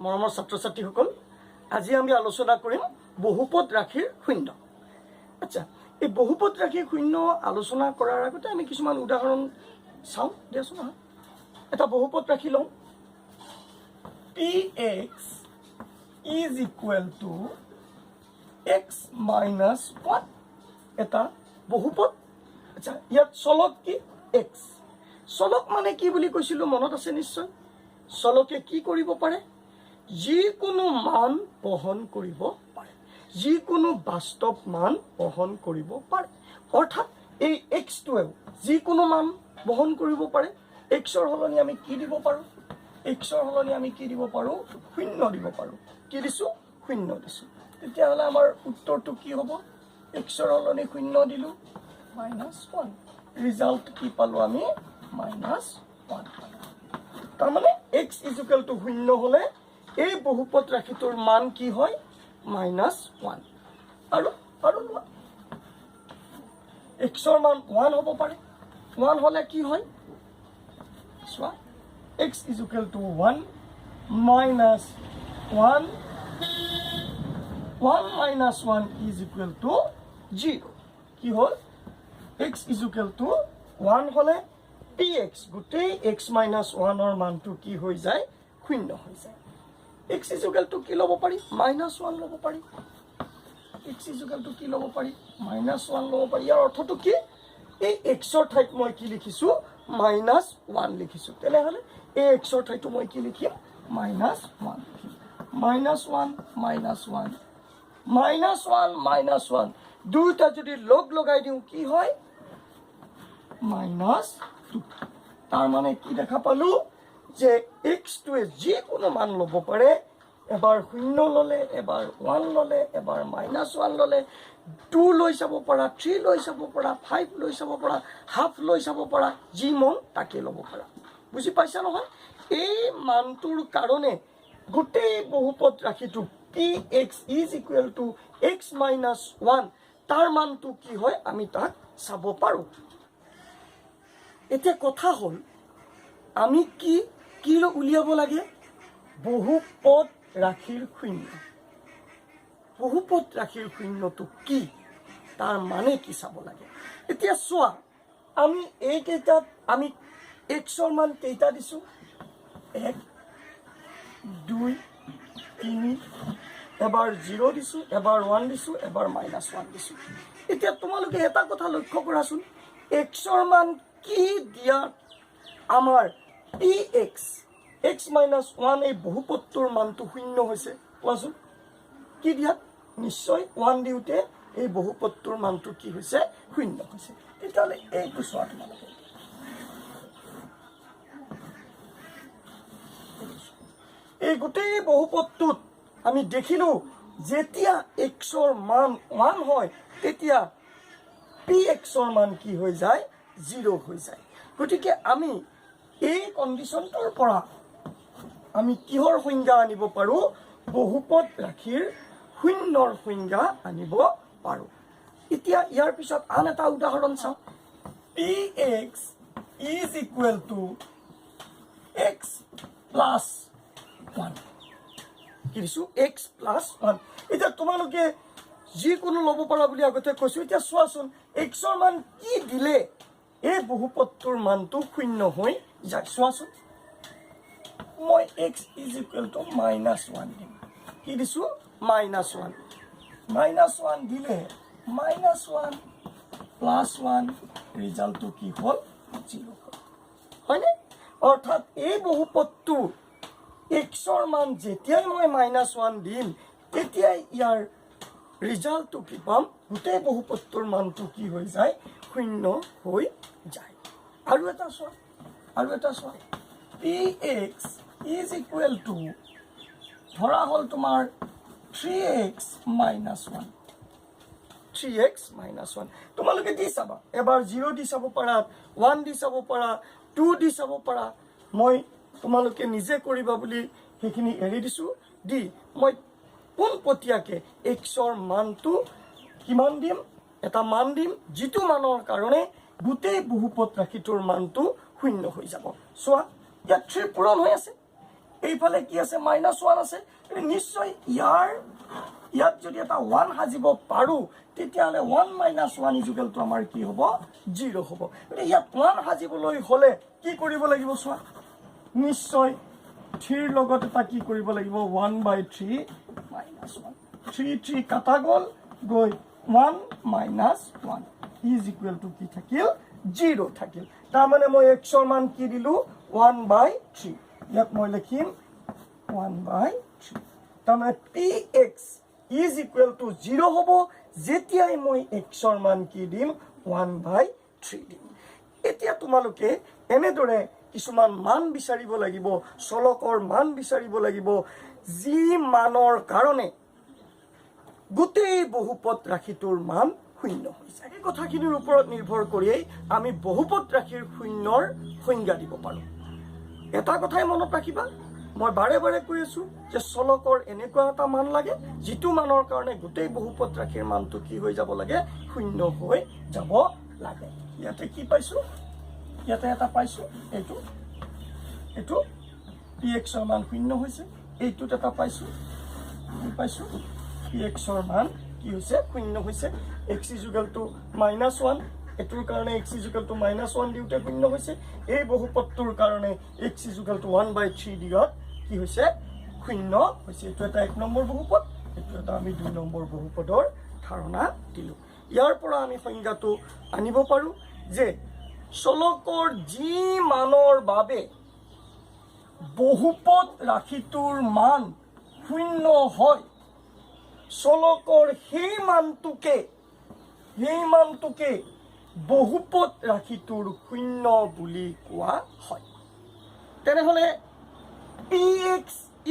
মৰমৰ ছাত্ৰ-ছাত্ৰীসকল, আজি আমি আলোচনা কৰিম বহুপদ ৰাশিৰ শূন্য। আচ্ছা, এই বহুপদ ৰাশিৰ শূন্য আলোচনা কৰাৰ আগতে আমি কিছুমান উদাহৰণ চাওঁ দিয়াচোন। এটা বহুপদ ৰাশি লওঁ, px is equal to x minus 1, এটা বহুপদ। আচ্ছা, ইয়াত চলক কি? x। চলক মানে কি বুলি কৈছিলোঁ মনত আছে নিশ্চয়। চলকে কি কৰিব পাৰে? যিকোনো মান বহন কৰিব পাৰে, যিকোনো বাস্তৱ মান বহন কৰিব পাৰে। অৰ্থাৎ এই এক্সটোৱেও যিকোনো মান বহন কৰিব পাৰে। এক্সৰ সলনি আমি কি দিব পাৰোঁ? এক্সৰ সলনি আমি কি দিব পাৰোঁ? শূন্য দিব পাৰোঁ। কি দিছোঁ? শূন্য দিছোঁ। তেতিয়াহ'লে আমাৰ উত্তৰটো কি হ'ব? এক্সৰ সলনি শূন্য দিলোঁ, -1। ৰিজাল্ট কি পালোঁ আমি? -1 পালোঁ। তাৰমানে এক্স ইজুকেল টু শূন্য হ'লে এই বহুপদ ৰাশিটোৰ মান কি হয়? -1। আৰু এক্সৰ মান 1 হ'ব পাৰে। 1 হ'লে কি হয়? চোৱা, x equal to 1 -1 1 is equal to 0। কি হ'ল? এক্স ইজুকেল টু 1 হ'লে px গোটেই x -1ৰ মানটো কি হৈ যায়? শূন্য হৈ যায়। x ইজুকেল টু কি ল'ব পাৰি? -1 ল'ব পাৰি। x ইজুকেল টু কি ল'ব পাৰি? -1 ল'ব পাৰি। ইয়াৰ অৰ্থটো কি? এই এক্সৰ ঠাইত মই কি লিখিছোঁ? -1 লিখিছোঁ। তেনেহ'লে এই এক্সৰ ঠাইতো মই কি লিখিম? -1 লিখিম। -1 দুয়োটা যদি লগ লগাই দিওঁ কি হয়? -2। তাৰ মানে কি দেখা পালোঁ? যে এক্সটোৱে যিকোনো মান ল'ব পাৰে। এবাৰ 0 ল'লে, এবাৰ 1 ল'লে, এবাৰ -1 ল'লে, 2 লৈ চাব পৰা, 3 লৈ চাব পৰা, 5 লৈ চাব পৰা, হাফ লৈ চাব পৰা, যি মন তাকে ল'ব পৰা। বুজি পাইছা নহয়? এই মানটোৰ কাৰণে গোটেই বহুপদ ৰাশিটো px is equal to x -1 তাৰ মানটো কি হয় আমি তাক চাব পাৰোঁ। এতিয়া কথা হ'ল, আমি কি উলিয়াব লাগে? বহুপদ ৰাশিৰ শূন্য। বহুপদ ৰাশিৰ শূন্যটো কি, তাৰ মানে কি চাব লাগে। এতিয়া চোৱা, আমি এইকেইটাত আমি এক্সৰ মান কেইটা দিছোঁ? 1 2 3, এবাৰ 0 দিছোঁ, এবাৰ 1 দিছোঁ, এবাৰ -1 দিছোঁ। এতিয়া তোমালোকে এটা কথা লক্ষ্য কৰাচোন, এক্সৰ মান কি দিয়াত আমাৰ px x -1 এই বহুপদটোৰ মানটো শূন্য হৈছে? কোৱাচোন, কি দিয়াত? নিশ্চয় 1 দিওঁতে এই বহুপদটোৰ মানটো কি হৈছে? শূন্য হৈছে। তেতিয়াহ'লে এইটো চোৱা তোমালোকে, এই গোটেই বহুপদটোত আমি দেখিলোঁ যেতিয়া এক্সৰ মান 1 হয় তেতিয়া pxৰ মান কি হৈ যায়? 0 হৈ যায়। গতিকে আমি এই কণ্ডিশ্যনটোৰ পৰা আমি কিহৰ সংজ্ঞা আনিব পাৰোঁ? বহুপদ ৰাশিৰ শূন্যৰ সংজ্ঞা আনিব পাৰোঁ। এতিয়া ইয়াৰ পিছত আন এটা উদাহৰণ চাওঁ। px is equal to x plus 1। কি দিছোঁ? x plus 1। এতিয়া তোমালোকে যিকোনো ল'ব পাৰা বুলি আগতে কৈছোঁ। এতিয়া চোৱাচোন, এক্সৰ মান কি দিলে এই বহুপদটোৰ মানটো শূন্য হৈ যায়? চোৱাচোন, মই x is equal to -1 দিম। কি দিছোঁ? -1 দিলে -1 + 1 ৰিজাল্টটো কি হ'ল? 0 হ'ল। হয়নে? অৰ্থাৎ এই বহুপদটো এক্সৰ মান যেতিয়াই মই -1 দিম তেতিয়াই ইয়াৰ ৰিজাল্টটো কি পাম? গোটেই বহুপদটোৰ মানটো কি হৈ যায়? শূন্য হৈ যায়। আৰু এটা চোৱা, px is equal to ধৰা হ'ল তোমাৰ 3x -1। 3x -1 তোমালোকে দি চাবা। এবাৰ 0 দি চাব পাৰা, 1 দি চাব পাৰা, 2 দি চাব পাৰা। মই তোমালোকে নিজে কৰিবা বুলি সেইখিনি এৰি দিছোঁ। দি মই পোনপটীয়াকৈ এক্সৰ মানটো কিমান দিম? এটা মান দিম, যিটো মানৰ কাৰণে গোটেই বহুপদ ৰাশিটোৰ মানটো শূন্য হৈ যাব। চোৱা, ইয়াত 3 পূৰণ হৈ আছে। এইফালে কি আছে -1 আছে নিশ্চয় ইয়াত যদি এটা 1 সাজিব পাৰো তেতিয়াহলে 1 - 1 ইকুৱেল টু আমাৰ কি হ'ব 0 হ'ব ইয়াত 1 সাজিবলৈ হলে কি কৰিব লাগিব চোৱা নিশ্চয় 3 লগত এটা কি কৰিব লাগিব 1/3 - 1 3 কাটা গল গৈ 1 - 1 ইজ ইকুৱেল টু কি থাকিল 0 থাকিল তাৰ মানে মই x ৰ মান কি দিলো 1/3 ইয়াত মই লিখিম 1/3 তাৰ মানে px ইজ ইকুৱেল টু 0 হ'ব যেতিয়াই মই x ৰ মান কি দিম 1/3 দিম এতিয়া তোমালোকে এনেদৰে কিছুমান মান বিচাৰিব লাগিব চলকৰ মান বিচাৰিব লাগিব যি মানৰ কাৰণে গোটেই বহুপদ ৰাশিটোৰ মান শূন্য হৈ যায় এই কথাখিনিৰ ওপৰত নিৰ্ভৰ কৰিয়েই আমি বহুপদ ৰাশিৰ শূন্যৰ সংজ্ঞা দিব পাৰো এটা কথাই মনত ৰাখিবা মই বাৰে বাৰে কৈ আছো যে চলকৰ এনেকুৱা এটা মান লাগে যিটো মানৰ কাৰণে গোটেই বহুপদ ৰাশিৰ মানটো কি হৈ যাব লাগে শূন্য হৈ যাব লাগে ইয়াতে কি পাইছো ইয়াতে এটা পাইছো এইটো px ৰ মান শূন্য হৈছে এইটোত এটা পাইছো কি পাইছো px ৰ মান কি হৈছে শূন্য হৈছে x ইকুৱেল টু -1 এটোৰ কাৰণে x ইকুৱেল টু -1 দিওতে শূন্য হৈছে এই বহুপদটোৰ কাৰণে x ইকুৱেল টু 1/3 দিয়ত কি হৈছে শূন্য হৈছে এটো এটা 1 নম্বৰ বহুপদ এটো এটা আমি 2 নম্বৰ বহুপদৰ ধাৰণা দিলো ইয়াৰ পৰা আমি সংজ্ঞাটো আনিব পাৰো যে চলকৰ যি মানৰ বাবে বহুপদ ৰাশিটোৰ মান শূন্য হয় চলকৰ সেই মানটোকে বহুপদ ৰাশিটোৰ শূন্য বুলি কোৱা হয় তেনেহলে px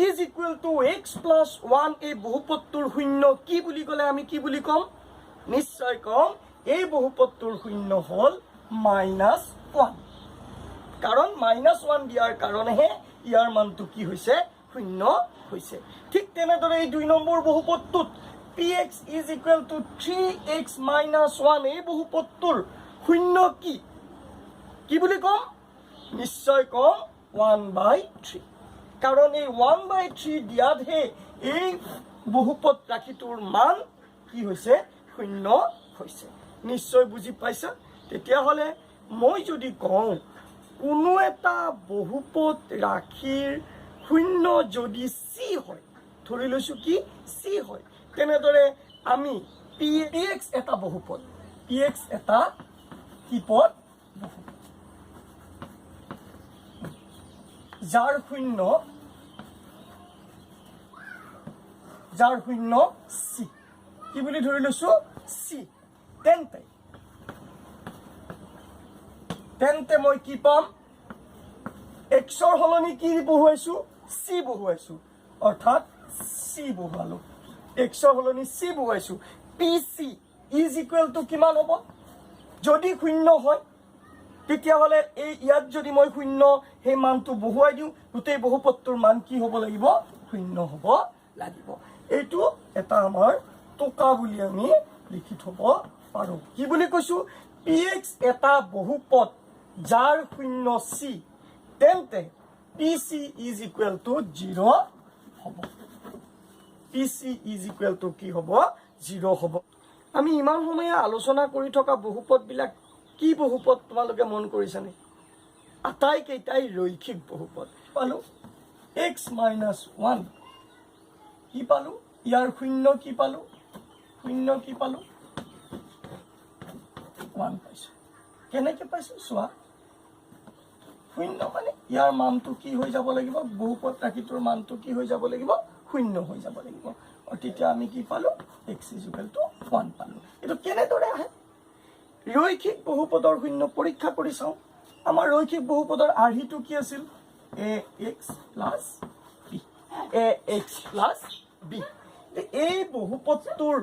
is equal to x plus 1 এই বহুপদটোৰ শূন্য কি বুলি ক'লে আমি কি বুলি কম নিশ্চয় কম এই বহুপদটোৰ শূন্য হল -1 কাৰণ -1 দিয়াৰ কাৰণেহে ইয়াৰ মানটো কি হৈছে শূন্য হৈছে ঠিক তেনেদৰে এই 2 number বহুপদটোত px is equal to 3x - 1 এই বহুপদটোৰ শূন্য কি বুলি কম নিশ্চয় কম 1/3 কাৰণ এই 1/3 দিয়াতহে এই বহুপদ ৰাশিটোৰ মান কি হৈছে শূন্য হৈছে নিশ্চয় বুজি পাইছা তেতিয়াহলে মই যদি কওঁ কোনো এটা বহুপদ ৰাশিৰ শূন্য যদি c হয় ধৰি লৈছো কি c হয় তেনেদৰে আমি px এটা বহুপদ px এটা কি পদ যাৰ শূন্য c কি বুলি ধৰি লৈছো c তেন্তে মই কি পাম x ৰ হলনি কি বহুৱাইছো c বহুৱাইছো অৰ্থাৎ c বহুৱালো x ৰ হলনি c বহুৱাইছো pc is equal two কিমান হ'ব যদি শূন্য হয় তেতিয়াহলে এই ইয়াত যদি মই শূন্য সেই মানটো বহুৱাই দিওঁ গোটেই বহুপদটোৰ মান কি হ'ব লাগিব শূন্য হ'ব লাগিব এইটো এটা আমাৰ টকা বুলি আমি লিখি থব পাৰো কি বুলি কৈছো px এটা বহুপদ যাৰ শূন্য c তেন্তে pc ইজ ইকুৱেল টু 0 হ'ব pc ইজ ইকুৱেল টু কি হ'ব 0 হ'ব আমি ইমান সময় আলোচনা কৰি থকা বহুপদ বিলাক কি বহুপদ তোমালোকে মন কৰিছানে আটাইকেইটাই ৰৈখিক বহুপদ পালো x - 1 কি পালো ইয়াৰ শূন্য কি পালো 1 পাইছো কেনেকৈ পাইছো চোৱা শূন্য মানে ইয়াৰ মানটো কি হৈ যাব লাগিব বহুপদ ৰাশিটোৰ মানটো কি হৈ যাব লাগিব শূন্য হৈ যাব লাগিব আৰু তেতিয়া আমি কি পালো x = 1 পালো এটো কেনেদৰে আহে ৰৈখিক বহুপদৰ শূন্য পৰীক্ষা কৰি চাওঁ আমাৰ ৰৈখিক বহুপদৰ আৰ্হিটো কি আছিল ax + b এই বহুপদটোৰ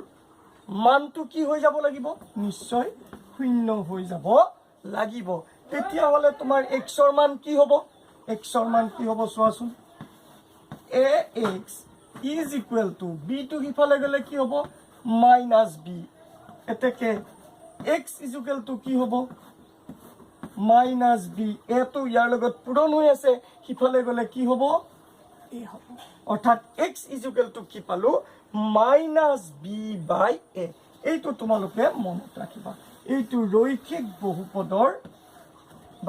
মানটো কি হৈ যাব লাগিব নিশ্চয় শূন্য হৈ যাব লাগিব তেতিয়াহলে তোমাৰ x ৰ মান কি হ'ব চোৱাচোন ax is equal to b to হিফালে গলে কি হ'ব -b এতেকে x is equal to কি হ'ব -b এটো ইয়াৰ লগত পূৰণ হৈ আছে হিফালে গলে কি হ'ব a হ'ব অৰ্থাৎ x ইকুৱেল টু কি পালো মাইনাছ b বাই a এইটো তোমালোকে মনত ৰাখিবা এইটো ৰৈখিক বহুপদৰ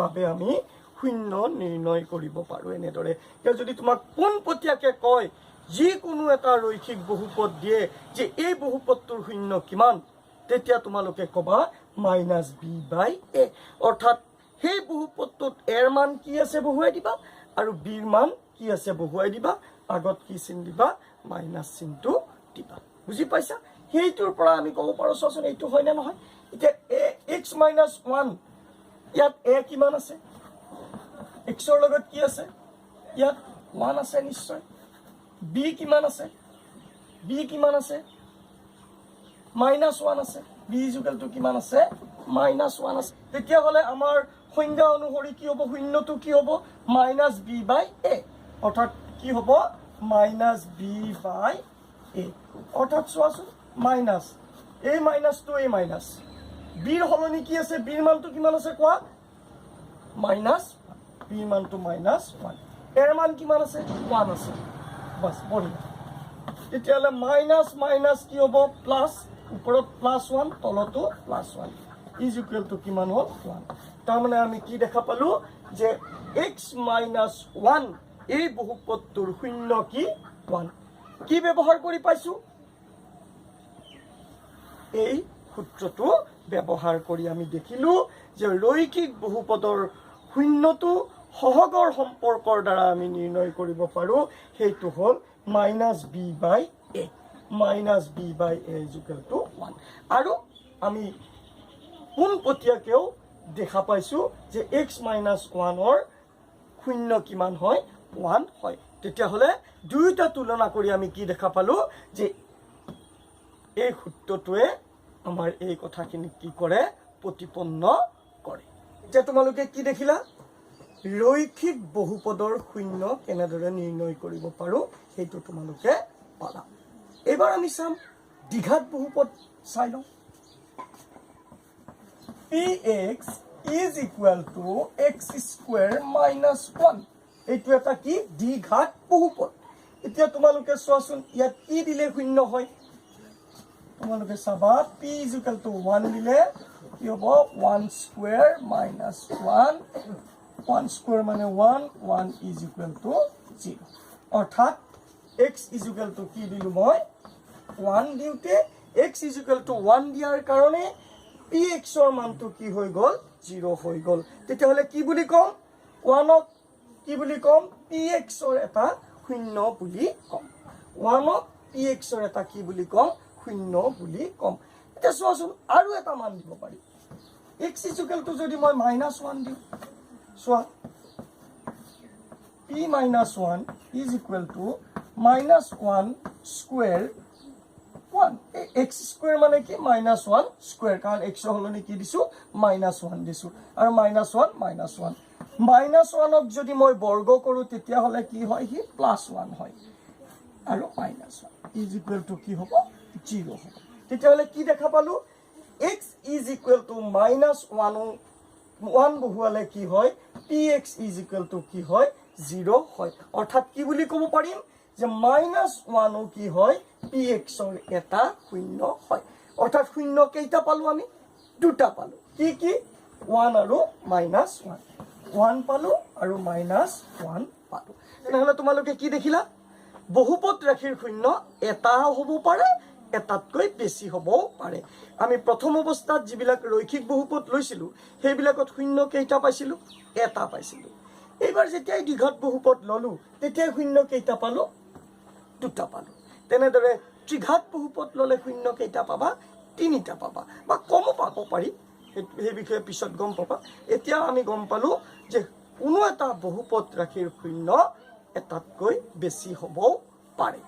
বাবে আমি শূন্য নিৰ্ণয় কৰিব পাৰো এনেদৰে যদি তোমাক পোনপটীয়াকে কয় যিকোনো এটা ৰৈখিক বহুপদ দিয়ে যে এই বহুপদটোৰ শূন্য কিমান তেতিয়া তোমালোকে কবা মাইনাছ b বাই a অৰ্থাৎ সেই বহুপদটোত এৰ মান কি আছে বহুৱাই দিবা আৰু বিৰ মান কি আছে বহুৱাই দিবা আগত কি চিন দিবা মাইনাছ চিনটো দিবা বুজি পাইছা সেইটোৰ পৰা আমি ক'ব পাৰো চোৱাচোন এইটো হয় নে নহয় এতিয়া x - 1 ইয়াত a কিমান আছে x ৰ লগত কি আছে ইয়াত 1 আছে নিশ্চয় b কিমান আছে -1 আছে b ইকুৱেল টু কিমান আছে -1 আছে তেতিয়া হলে আমাৰ সংজ্ঞা অনুসৰি কি হ'ব শূন্যটো কি হ'ব -b বাই a অৰ্থাৎ কি হ'ব -b বাই a অৰ্থাৎ চোৱাচোন মাইনাছ এই মাইনাছটো এই মাইনাছ বিৰ হলনি কি আছে বিৰ মানটো কিমান আছে কোৱা মাইনাছ বিৰ মানটো -1 এৰ মান কিমান আছে 1 আছে বাস বঢ়িয়া তেতিয়াহ'লে মাইনাছ মাইনাছ কি হ'ব প্লাছ ওপৰত +1 তলতো +1 ইজ ইকুৱেল টু কিমান হ'ল 1 তাৰমানে আমি কি দেখা পালো যে x - 1 এই বহুপদটোৰ শূন্য কি 1 কি ব্যৱহাৰ কৰি পাইছো এই সূত্ৰটো ব্যৱহাৰ কৰি আমি দেখিলো যে ৰৈখিক বহুপদৰ শূন্যটো সহগৰ সম্পৰ্কৰ দ্বাৰা আমি নিৰ্ণয় কৰিব পাৰো সেইটো হ'ল -b by a -b by a equal to 1 আৰু আমি পোনপটীয়াকেও দেখা পাইছো যে x - 1ৰ শূন্য কিমান হয় 1 হয় তেতিয়াহ'লে দুয়োটা তুলনা কৰি আমি কি দেখা পালো যে এই সূত্ৰটোৱে আমাৰ এই কথাখিনি কি কৰে প্ৰতিপন্ন কৰে যে তোমালোকে কি দেখিলা ৰৈখিক বহুপদৰ শূন্য কেনেদৰে নিৰ্ণয় কৰিব পাৰো সেইটো তোমালোকে পালা এবাৰ আমি চাম দ্বিঘাত বহুপদ চাই লওঁ px is equal to x² - 1 এইটো এটা কি দ্বিঘাত বহুপদ এতিয়া তোমালোকে চোৱাচোন ইয়াত কি দিলে শূন্য হয় তোমালোকে চাবা p is equal to 1 দিলে কি হ'ব 1² - 1 1² মানে 1 is equal to 0 অৰ্থাৎ x is equal to কি দিলো মই 1 দিওতে x is equal to 1 দিয়াৰ কাৰণে px ৰ মানটো কি হৈ গল 0 হৈ গল তেতিয়াহলে কি বুলি কম 1ক কি বুলি কম px ৰ এটা শূন্য বুলি কম 1ক px ৰ এটা কি বুলি কম শূন্য বুলি কম এতিয়া চোৱাচোন আৰু এটা মান দিব পাৰি x is equal to যদি মই -1 দিওঁ চোৱা p - 1 is equal to -1² 1 x² মানে কি -1² কাৰণ x হলনি কি দিছো -1 দিছো আৰু -1 -1ক যদি মই বৰ্গ কৰো তেতিয়া হলে কি হয় হি +1 হয় আৰু -1 is equal to কি হ'ব 0 হ'ব তেতিয়া হলে কি দেখা পালো x is equal to -1 বহুৱালে কি হয় px is equal to কি হয় 0 হয় অৰ্থাৎ কি বুলি ক'ব পাৰিম যে -1 কি হয় px ৰ এটা শূন্য হয় অৰ্থাৎ শূন্য কেইটা পালো আমি দুটা পালো কি কি 1 আৰু -1 1 পালো আৰু -1 পালো তেনেহলে তোমালোকে কি দেখিলা বহুপদ ৰাশিৰ শূন্য এটা হ'ব পাৰে এটাতকৈ বেছি হ'বও পাৰে আমি প্ৰথম অৱস্থাত যিবিলাক ৰৈখিক বহুপদ লৈছিলো সেইবিলাকত শূন্য কেইটা পাইছিলো এটা পাইছিলো এইবাৰ যেতিয়া দ্বিঘাত বহুপদ ললো তেতিয়া শূন্য কেইটা পালো দুটা পালো তেনেদৰে ত্ৰিঘাত বহুপদ ললে শূন্য কেইটা পাবা তিনিটা পাবা বা কমো পাব পাৰি সেই বিষয়ে পিছত গম পাবা এতিয়া আমি গম পালো যে কোনো এটা বহুপদ ৰাশিৰ শূন্য এটাতকৈ বেছি হ'বও পাৰে